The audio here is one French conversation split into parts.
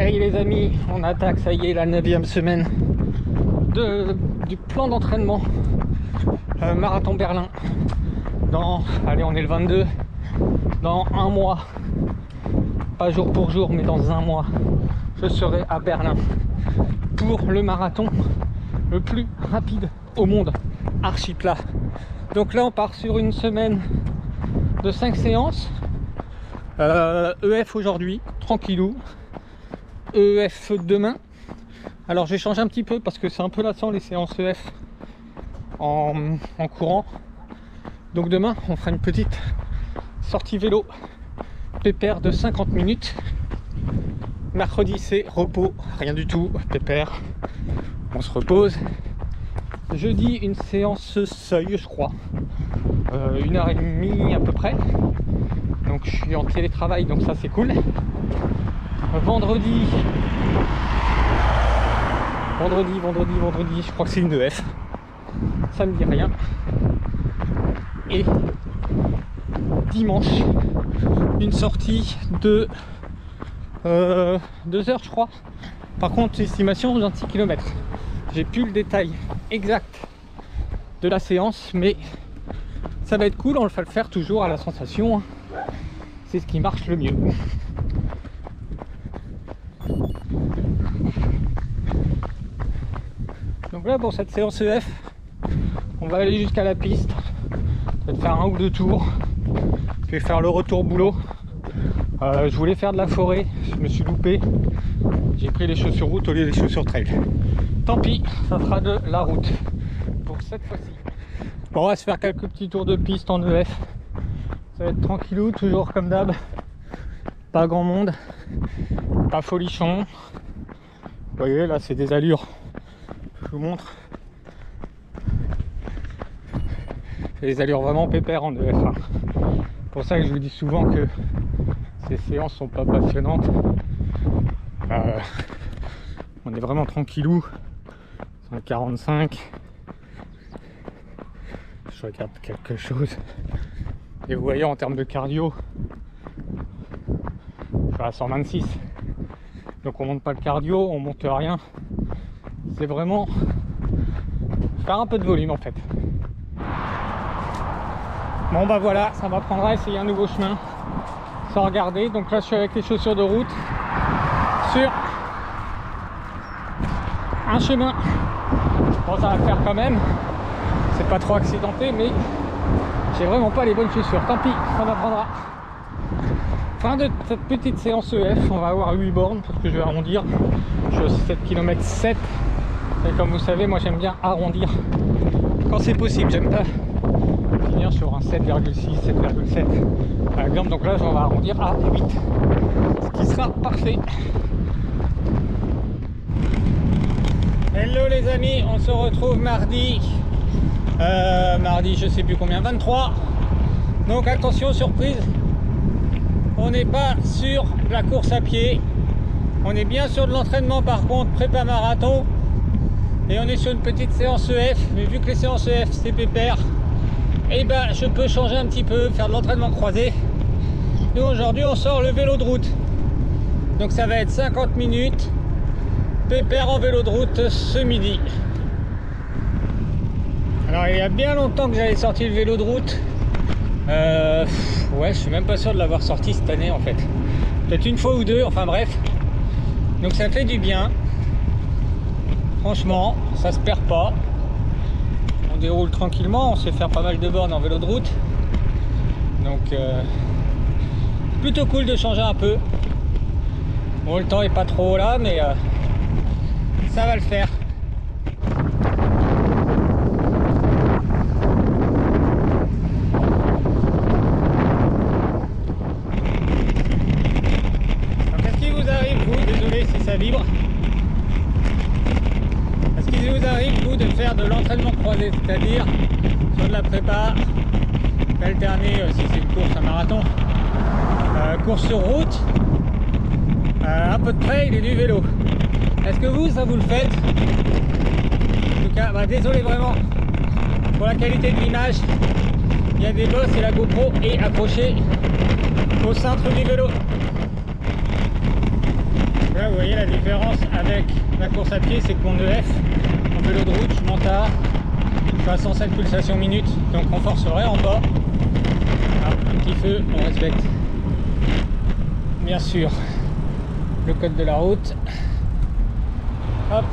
Hey les amis, on attaque, ça y est, la 9e semaine du plan d'entraînement Marathon Berlin. Allez, on est le 22, dans un mois, pas jour pour jour, mais dans un mois, je serai à Berlin pour le marathon le plus rapide au monde, archi plat. Donc là, on part sur une semaine de 5 séances, EF aujourd'hui, tranquillou, EF demain. Alors j'ai changé un petit peu parce que c'est un peu lassant les séances EF en courant. Donc demain on fera une petite sortie vélo pépère de 50 minutes. Mercredi c'est repos, rien du tout, pépère, on se repose. Jeudi une séance seuil je crois, 1h30 à peu près. Donc je suis en télétravail, donc ça c'est cool. Vendredi, je crois que c'est une EF. Ça me dit rien. Et dimanche, une sortie de 2 heures, je crois. Par contre, estimation 26 km. J'ai plus le détail exact de la séance, mais ça va être cool. On va le faire toujours à la sensation. C'est ce qui marche le mieux. Donc là, pour cette séance EF, on va aller jusqu'à la piste, peut-être faire 1 ou 2 tours, puis faire le retour boulot. Je voulais faire de la forêt, je me suis loupé, j'ai pris les chaussures route au lieu des chaussures trail. Tant pis, ça sera de la route pour cette fois-ci. Bon, on va se faire quelques petits tours de piste en EF, ça va être tranquillou, toujours comme d'hab, pas grand monde, pas folichon. Vous voyez, là c'est des allures. Je vous montre. C'est des allures vraiment pépères en EF. C'est pour ça que je vous dis souvent que ces séances sont pas passionnantes. On est vraiment tranquillou. 145. Je regarde quelque chose. Et vous voyez, en termes de cardio, je suis à 126. Donc on monte pas le cardio, on monte rien. C'est vraiment faire un peu de volume en fait. Bon bah voilà, ça m'apprendra à essayer un nouveau chemin sans regarder. Donc là je suis avec les chaussures de route sur un chemin. Bon, ça va le faire quand même, c'est pas trop accidenté, mais j'ai vraiment pas les bonnes chaussures. Tant pis, ça m'apprendra. Fin de cette petite séance EF, on va avoir 8 bornes parce que je vais arrondir. Je suis à 7 km 7. Et comme vous savez, moi j'aime bien arrondir quand c'est possible, j'aime pas finir sur un 7,6, 7,7 par exemple. Donc là on va arrondir à 8, ce qui sera parfait. Hello les amis, on se retrouve mardi, je sais plus combien, 23. Donc attention, surprise, on n'est pas sur la course à pied, on est bien sur de l'entraînement par contre, prépa marathon. Et on est sur une petite séance EF, mais vu que les séances EF c'est pépère, et ben je peux changer un petit peu, faire de l'entraînement croisé. Nous aujourd'hui on sort le vélo de route, donc ça va être 50 minutes pépère en vélo de route ce midi. Alors il y a bien longtemps que j'avais sorti le vélo de route, ouais je suis même pas sûr de l'avoir sorti cette année en fait, peut-être une fois ou deux, enfin bref. Donc ça fait du bien. Franchement, ça se perd pas. On déroule tranquillement, on sait faire pas mal de bornes en vélo de route. Donc, plutôt cool de changer un peu. Bon, le temps est pas trop là, mais ça va le faire. Alors, qu'est-ce qui vous arrive, vous? Désolé si ça vibre. Il vous arrive vous de faire de l'entraînement croisé, c'est-à-dire sur de la prépa, alterner si c'est une course, un marathon, course sur route, un peu de trail et du vélo. Est-ce que vous, ça vous le faites? En tout cas, bah, désolé vraiment pour la qualité de l'image. Il y a des bosses et la GoPro est accrochée au centre du vélo. Là vous voyez la différence avec la course à pied, c'est que mon EF en vélo de route je monte à 107 pulsations minutes, donc on forcerait en bas. Ah, un petit feu, on respecte bien sûr le code de la route. Hop.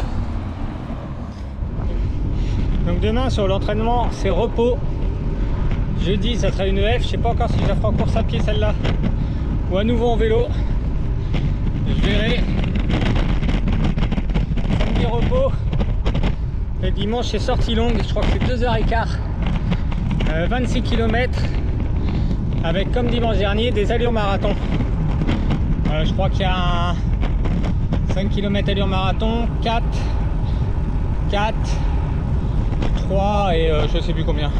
Donc demain sur l'entraînement c'est repos. Jeudi ça sera une EF, je sais pas encore si je la ferai en course à pied celle-là ou à nouveau en vélo. Je verrai. Samedi repos. Et dimanche c'est sortie longue, je crois que c'est 2h15. 26 km avec comme dimanche dernier des allures marathon. Je crois qu'il y a un 5 km allure marathon, 4, 3 et je sais plus combien.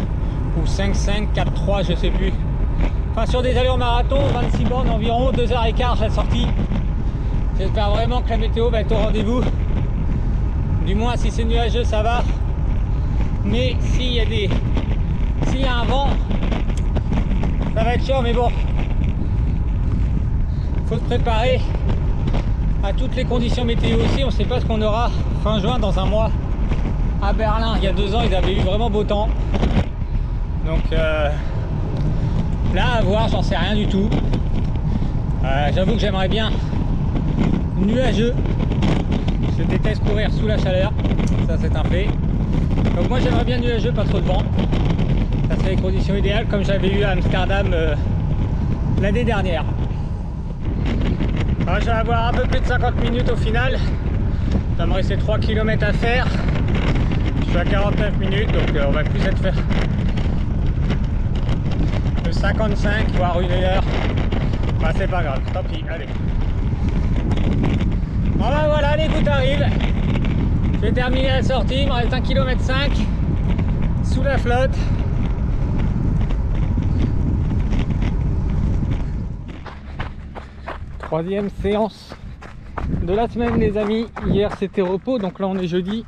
Ou 5, 4, 3, je sais plus. Enfin sur des allures marathon, 26 bornes environ, 2h15 la sortie. J'espère vraiment que la météo va être au rendez-vous. Du moins si c'est nuageux ça va. Mais s'il y a un vent, ça va être chaud, mais bon. Faut se préparer à toutes les conditions météo aussi. On ne sait pas ce qu'on aura fin juin dans un mois. À Berlin, il y a 2 ans, ils avaient eu vraiment beau temps. Donc là, à voir, j'en sais rien du tout. J'avoue que j'aimerais bien nuageux. Je déteste courir sous la chaleur, ça c'est un fait. Donc moi j'aimerais bien nuageux, pas trop de vent. Ça serait les conditions idéales comme j'avais eu à Amsterdam l'année dernière. Alors, je vais avoir un peu plus de 50 minutes au final. Ça me restait 3 km à faire. Je suis à 49 minutes, donc on va plus être faire de 55 voire 1 heure. Bah c'est pas grave, tant pis, allez. Bon bah voilà, les gouttes arrivent. Je vais terminer la sortie, il me reste 1,5 km sous la flotte. Troisième séance de la semaine les amis. Hier c'était repos, donc là on est jeudi.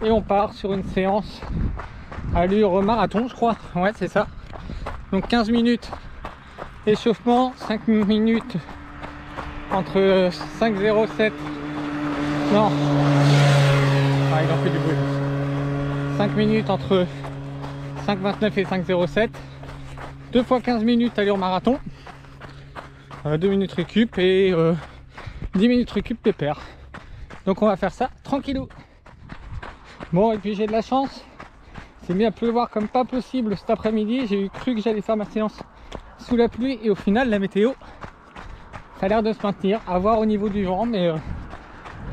Et on part sur une séance allure marathon je crois. Ouais c'est ça. Donc 15 minutes échauffement, 5 minutes entre 5,07. Non. Ah, il en fait du bruit. 5 minutes entre 5,29 et 5,07. 2 fois 15 minutes allure marathon. 2 minutes récup et 10 minutes récup pépère. Donc on va faire ça tranquillou. Bon et puis j'ai de la chance. C'est mis à pleuvoir comme pas possible cet après-midi. J'ai cru que j'allais faire ma séance sous la pluie et au final la météo ça a l'air de se maintenir, à voir au niveau du vent, mais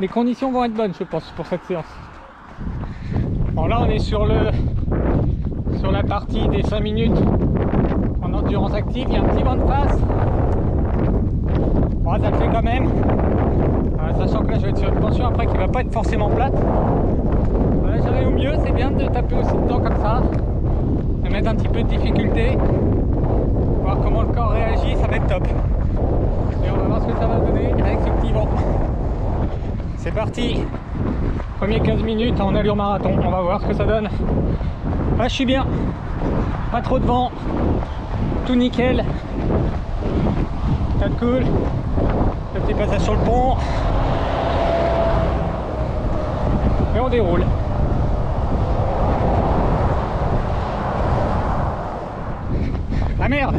les conditions vont être bonnes je pense pour cette séance. Bon là on est sur la partie des 5 minutes en endurance active, il y a un petit vent de face. Bon, ça le fait quand même, sachant que là je vais être sur une pension après qui va pas être forcément plate. Voilà, j'arrive au mieux, c'est bien de taper aussi dedans comme ça, de mettre un petit peu de difficulté, voir comment le corps réagit, ça va être top. Et on va voir ce que ça va donner avec ce petit vent. C'est parti, premier 15 minutes en allure marathon, on va voir ce que ça donne. Là je suis bien, pas trop de vent, tout nickel, ça cool, le petit passage sur le pont et on déroule. Ah merde,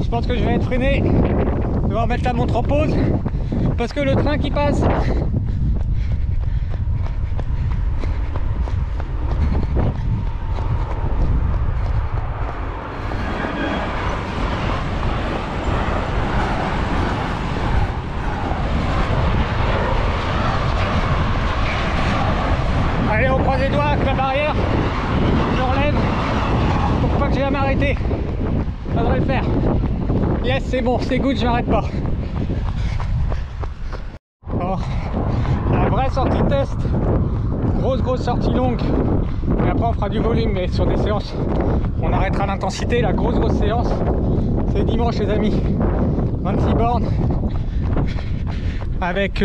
je pense que je vais être freiné, je vais devoir mettre la montre en pause parce que le train qui passe. Allez, on croise les doigts avec la barrière, je relève pour pas que j'ai à m'arrêter. Ça devrait le faire. Yes, c'est bon, c'est good, je m'arrête pas. Oh, la vraie sortie test, grosse sortie longue. Et après on fera du volume, mais sur des séances, on arrêtera l'intensité. La grosse séance, c'est dimanche les amis. 26 bornes avec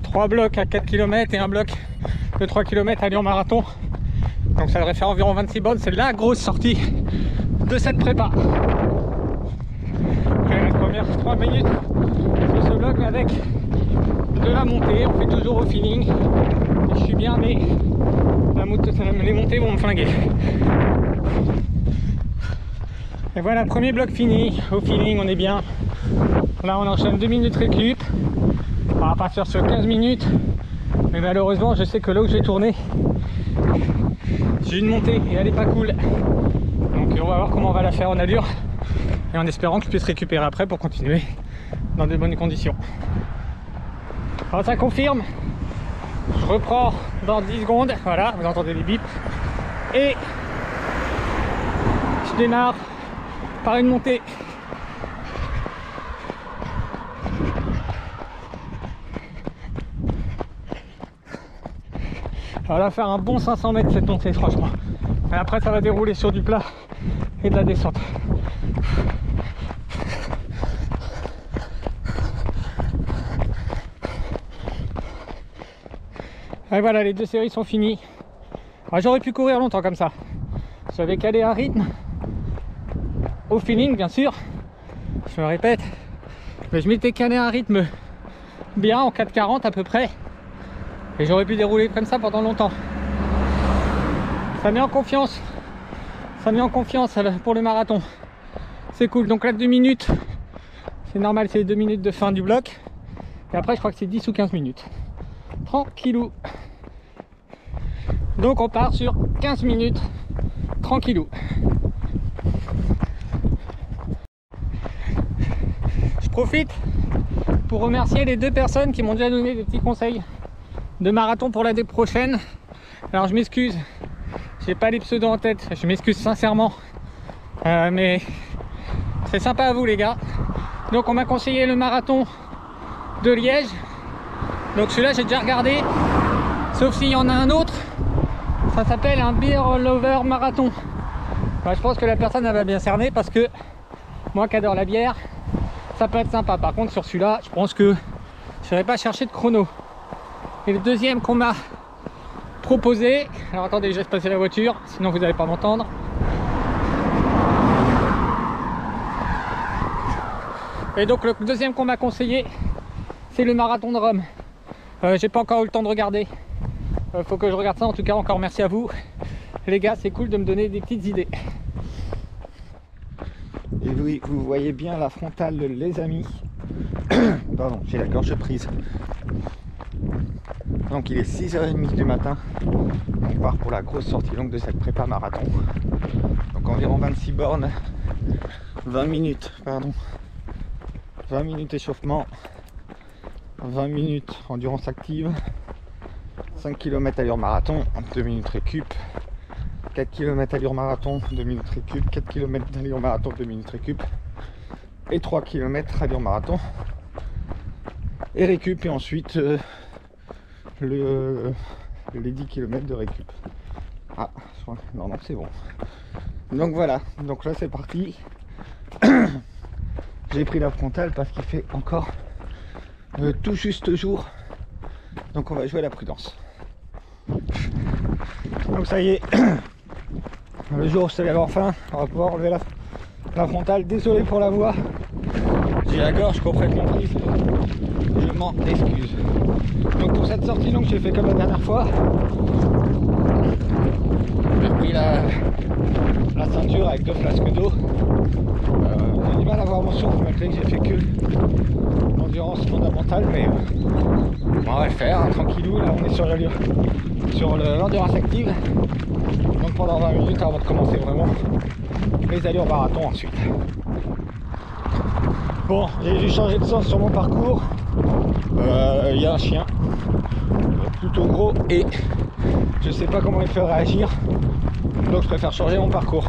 3 blocs à 4 km et un bloc de 3 km à Lyon Marathon. Donc ça devrait faire environ 26 bornes. C'est la grosse sortie de cette prépa. Après, la première 3 minutes sur ce bloc avec de la montée. On fait toujours au feeling. Je suis bien, mais les montées vont me flinguer. Et voilà, premier bloc fini. Au feeling, on est bien. Là, on enchaîne 2 minutes récup. On va partir sur 15 minutes. Mais malheureusement, je sais que là où je vais tourner, j'ai une montée et elle est pas cool. Donc on va voir comment on va la faire en allure. Et en espérant que je puisse récupérer après pour continuer dans de bonnes conditions. Alors ça confirme. Je reprends dans 10 secondes. Voilà, vous entendez les bips. Et je démarre par une montée. On va faire un bon 500 mètres cette montée, franchement. Et après ça va dérouler sur du plat et de la descente. Et voilà, les 2 séries sont finies. J'aurais pu courir longtemps comme ça. J'avais calé un rythme au feeling, bien sûr. Je me répète, mais je m'étais calé un rythme bien en 4,40 à peu près. Et j'aurais pu dérouler comme ça pendant longtemps. Ça met en confiance. Ça met en confiance pour le marathon. C'est cool. Donc là, 2 minutes. C'est normal, c'est les 2 minutes de fin du bloc. Et après, je crois que c'est 10 ou 15 minutes. Tranquillou. Donc on part sur 15 minutes. Tranquillou. Je profite pour remercier les 2 personnes qui m'ont déjà donné des petits conseils de marathon pour l'année prochaine. Alors je m'excuse, j'ai pas les pseudos en tête, je m'excuse sincèrement, mais c'est sympa à vous les gars. Donc on m'a conseillé le marathon de Liège, donc celui-là j'ai déjà regardé, sauf s'il y en a un autre. Ça s'appelle un Beer Lover Marathon. Je pense que la personne elle va bien cerner, parce que moi qui adore la bière, ça peut être sympa. Par contre sur celui-là, je pense que je n'irai pas chercher de chrono. Et le deuxième qu'on m'a proposé, alors attendez, je laisse passer la voiture, sinon vous n'allez pas m'entendre. Et donc le deuxième qu'on m'a conseillé, c'est le marathon de Rome. J'ai pas encore eu le temps de regarder. Faut que je regarde ça. En tout cas, encore merci à vous. Les gars, c'est cool de me donner des petites idées. Et oui, vous voyez bien la frontale, les amis. Pardon, j'ai la gorge prise. Donc il est 6h30 du matin. On part pour la grosse sortie longue de cette prépa marathon. Donc environ 26 bornes. 20 minutes, pardon. 20 minutes échauffement. 20 minutes endurance active. 5 km allure marathon, 2 minutes récup. 4 km allure marathon, 2 minutes récup. 4 km allure marathon, 2 minutes récup. Et 3 km allure marathon. Et récup, et ensuite les 10 km de récup. Ah, non, c'est bon. Donc voilà, donc là c'est parti. J'ai pris la frontale parce qu'il fait encore tout juste jour. Donc on va jouer à la prudence. Donc ça y est, le jour où je se lève enfin, on va pouvoir enlever la frontale. Désolé pour la voix, j'ai la gorge complètement prise, je m'en excuse. Donc pour cette sortie longue, j'ai fait comme la dernière fois. J'ai pris la ceinture avec 2 flasques d'eau. J'ai du mal à avoir mon souffle malgré que j'ai fait que l'endurance fondamentale, mais on va le faire hein, tranquillou. Là on est sur l'endurance active, donc pendant 20 minutes avant de commencer vraiment les allures marathon ensuite. Bon, j'ai dû changer de sens sur mon parcours. Il y a un chien plutôt gros et je sais pas comment il fait réagir, donc je préfère changer mon parcours.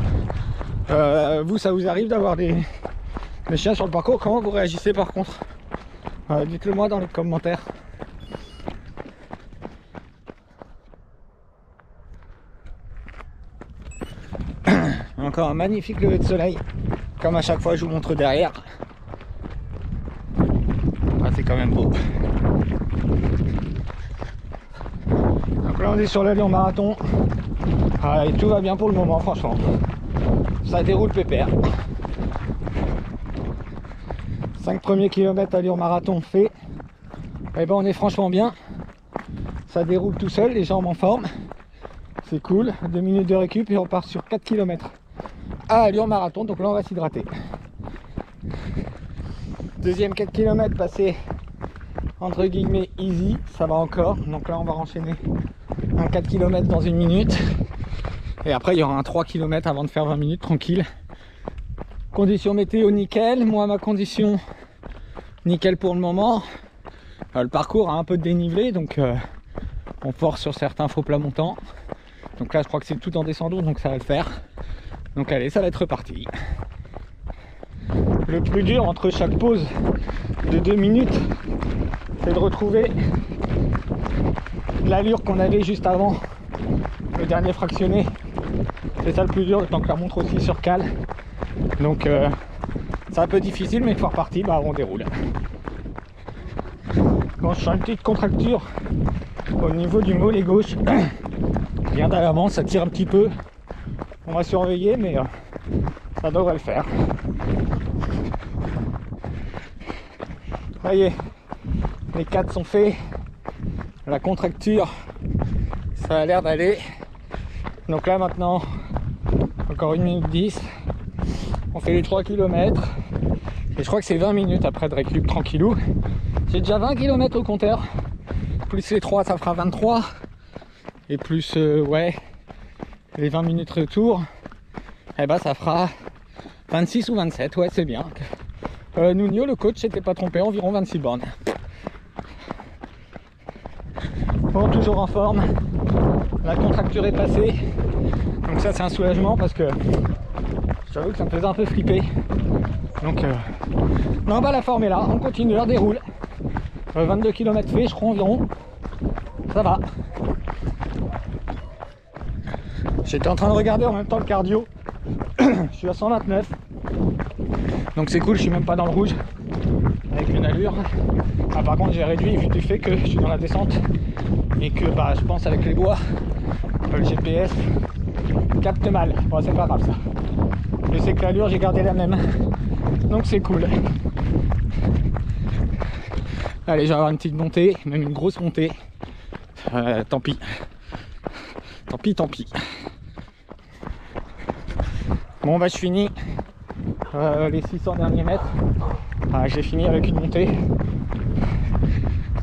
Vous, ça vous arrive d'avoir des chiens sur le parcours? Comment vous réagissez par contre? Dites-le moi dans les commentaires. Encore un magnifique lever de soleil, comme à chaque fois je vous montre derrière. Ah, c'est quand même beau. Donc là on est sur l'allure marathon. Et tout va bien pour le moment, franchement. Ça déroule pépère. 5 premiers kilomètres allure marathon fait. Et ben on est franchement bien. Ça déroule tout seul, les jambes en forme. C'est cool. 2 minutes de récup et on part sur 4 km à allure marathon. Donc là on va s'hydrater. Deuxième 4 km passé entre guillemets easy, ça va encore. Donc là on va enchaîner un 4 km dans 1 minute. Et après il y aura un 3 km avant de faire 20 minutes tranquille. Condition météo nickel, moi ma condition nickel pour le moment. Le parcours a un peu de dénivelé, donc on force sur certains faux plats montants. Donc là je crois que c'est tout en descendant, donc ça va le faire. Donc allez, ça va être reparti. Le plus dur entre chaque pause de 2 minutes, c'est de retrouver l'allure qu'on avait juste avant le dernier fractionné. C'est ça le plus dur, le temps que la montre aussi sur cale. Donc c'est un peu difficile, mais une fois reparti, bah, on déroule. Quand je sens une petite contracture au niveau du mollet gauche, rien à l'avant, ça tire un petit peu. On va surveiller, mais ça devrait le faire. Ça y est, les 4 sont faits. La contracture, ça a l'air d'aller. Donc là maintenant, encore 1 minute 10. On fait les 3 km. Et je crois que c'est 20 minutes après de récup tranquillou. J'ai déjà 20 km au compteur. Plus les 3, ça fera 23. Et plus ouais, les 20 minutes retour, et bah ça fera 26 ou 27. Ouais, c'est bien. Nuno, le coach, s'était pas trompé, environ 26 bornes. Bon, toujours en forme. La contracture est passée. Donc ça c'est un soulagement parce que j'avoue que ça me faisait un peu flipper. Donc non, bah la forme est là, on continue, on déroule. 22 km fait, je crois environ. Ça va. J'étais en train de regarder en même temps le cardio. Je suis à 129. Donc c'est cool, je suis même pas dans le rouge. Avec une allure. Ah, par contre j'ai réduit vu du fait que je suis dans la descente. Et que bah je pense avec les bois, le GPS capte mal. Bon, c'est pas grave ça. Je sais que l'allure j'ai gardé la même. Donc c'est cool. Allez, je vais avoir une petite montée, même une grosse montée. Tant pis. Tant pis, tant pis. Bon bah je finis les 600 derniers mètres. J'ai fini avec une montée.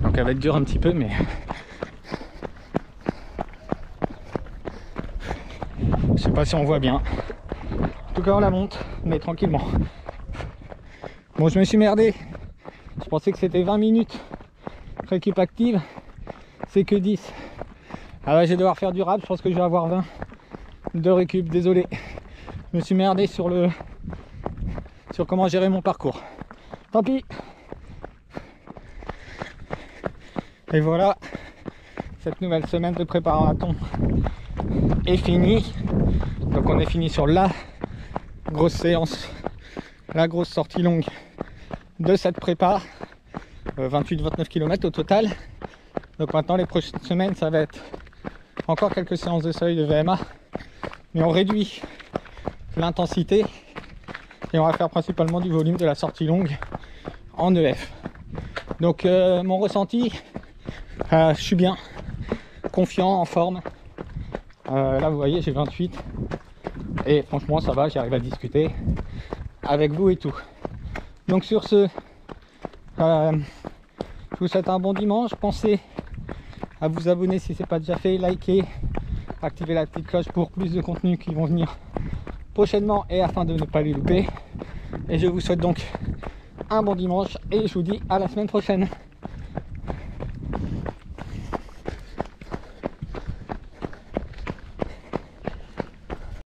Donc elle va être dure un petit peu, mais je sais pas si on voit bien. En tout cas on la monte, mais tranquillement. Bon, je me suis merdé. Je pensais que c'était 20 minutes récup active. C'est que 10. Ah ouais, je vais devoir faire durable. Je pense que je vais avoir 20 de récup. Désolé. Je me suis merdé sur comment gérer mon parcours. Tant pis. Et voilà. Cette nouvelle semaine de préparation est finie. Donc on est fini sur la grosse séance, la grosse sortie longue de cette prépa. 28-29 km au total. Donc maintenant les prochaines semaines ça va être encore quelques séances de seuil de VMA, mais on réduit l'intensité et on va faire principalement du volume de la sortie longue en EF. Donc mon ressenti, je suis bien, confiant, en forme. Là vous voyez j'ai 28 et franchement ça va, j'arrive à discuter avec vous et tout. Donc sur ce, je vous souhaite un bon dimanche. Pensez à vous abonner si ce n'est pas déjà fait, liker, activer la petite cloche pour plus de contenus qui vont venir prochainement et afin de ne pas les louper. Et je vous souhaite donc un bon dimanche et je vous dis à la semaine prochaine.